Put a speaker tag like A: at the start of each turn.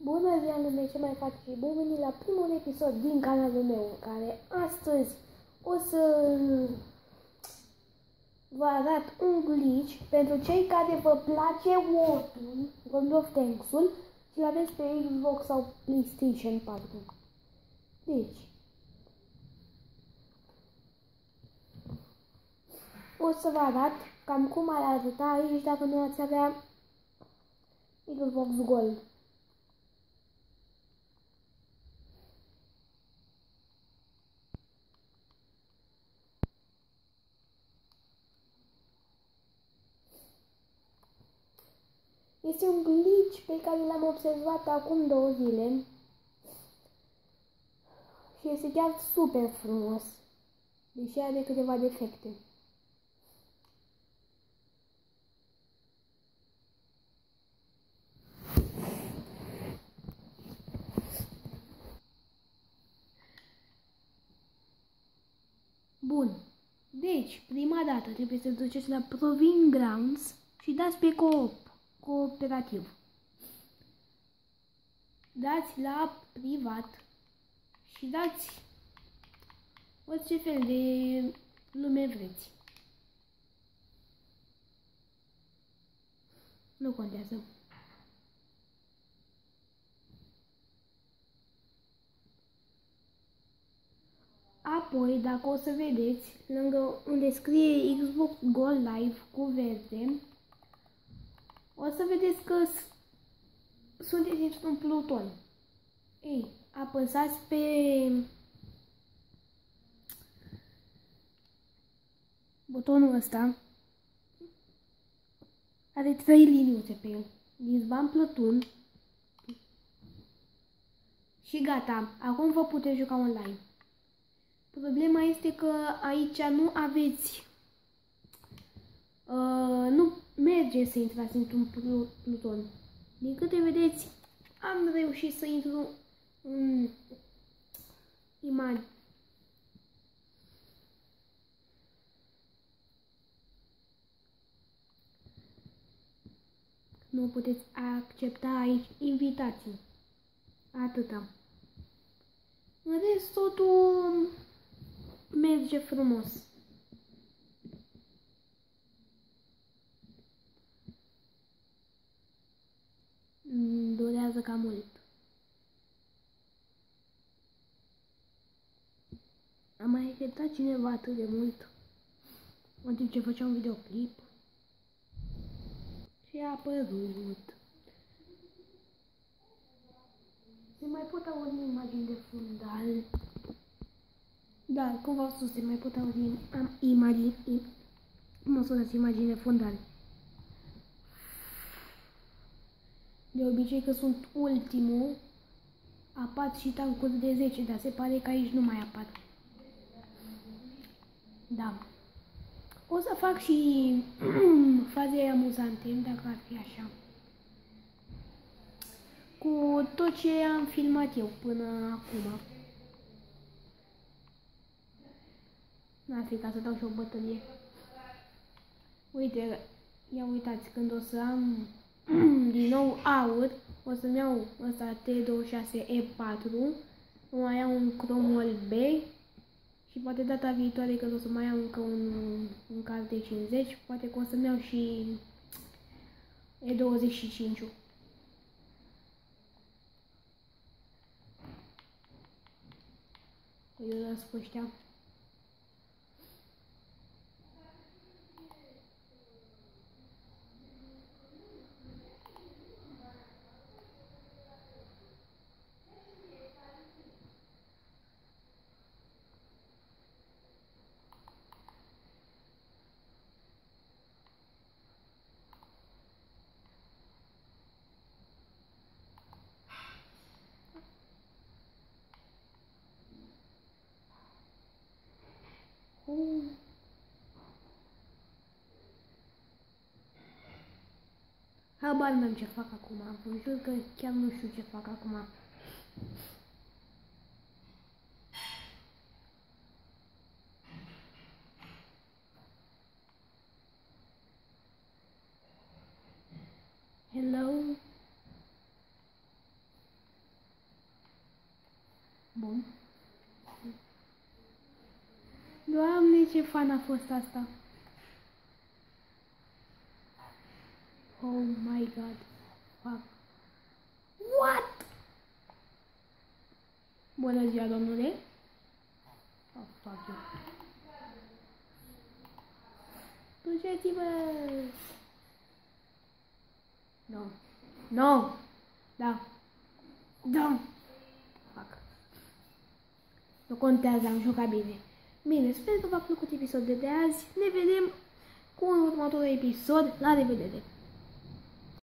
A: Bună ziua lume, ce mai faci? Și bun venit la primul episod din canalul meu, în care astăzi o să vă arăt un glitch pentru cei care vă place World of Tanks-ul și l-aveți pe Xbox sau PlayStation 4. Deci, o să vă arăt cam cum ar arăta aici dacă nu ați avea Xbox Gold. Este un glitch pe care l-am observat acum 2 zile și este chiar super frumos, deși are câteva defecte. Bun, deci prima dată trebuie să duceți la Proving Grounds și dați pe cooperativ. Dați la privat și dați orice fel de lume vreți. Nu contează. Apoi, dacă o să vedeți, lângă unde scrie Xbox Gold Live cu verde, o să vedeți că sunteți într-un pluton. Ei, apăsați pe butonul ăsta. Are 3 liniuțe pe el. Disband Platoon. Și gata. Acum vă puteți juca online. Problema este că aici nu aveți... nu merge să intrați într-un pluton. Din câte vedeți, am reușit să intru în imagine. Nu puteți accepta aici invitații. Atâta. În rest, totul merge frumos. Durează cam mult. Am mai așteptat cineva atât de mult în timp ce făceam un videoclip și a apărut. Se mai pot auzi imagini de fundal. Da, cum v-am spus, se mai pot auzi imagini. Cum o să dați imagini de fundal? De obicei că sunt ultimul, apar și tancuri de 10, dar se pare că aici nu mai apar. Da. O să fac și faze amuzante, dacă ar fi așa. Cu tot ce am filmat eu până acum. N-ar fi ca să dau și o bătălie. Uite, ia uitați, când o să am din nou aur, o să-mi iau ăsta T26E4, mai iau un cromul B și poate data viitoare când o să mai iau încă un card de 50, poate că o să-mi iau și E25-ul. Eu las pe ăștia. Habar n-am ce fac acum, vă jur că chiar nu știu ce fac acum. Hello? Bun. Doamne, ce fan a fost asta. Oh my god. Fuck. What? Bună ziua, domnule. Oh, fuck you. Duceți-vă! No. No! Da. Da. Fuck. Nu contează, am jucat bine. Bine, sper că v-a plăcut episodul de azi. Ne vedem cu un următor episod. La revedere!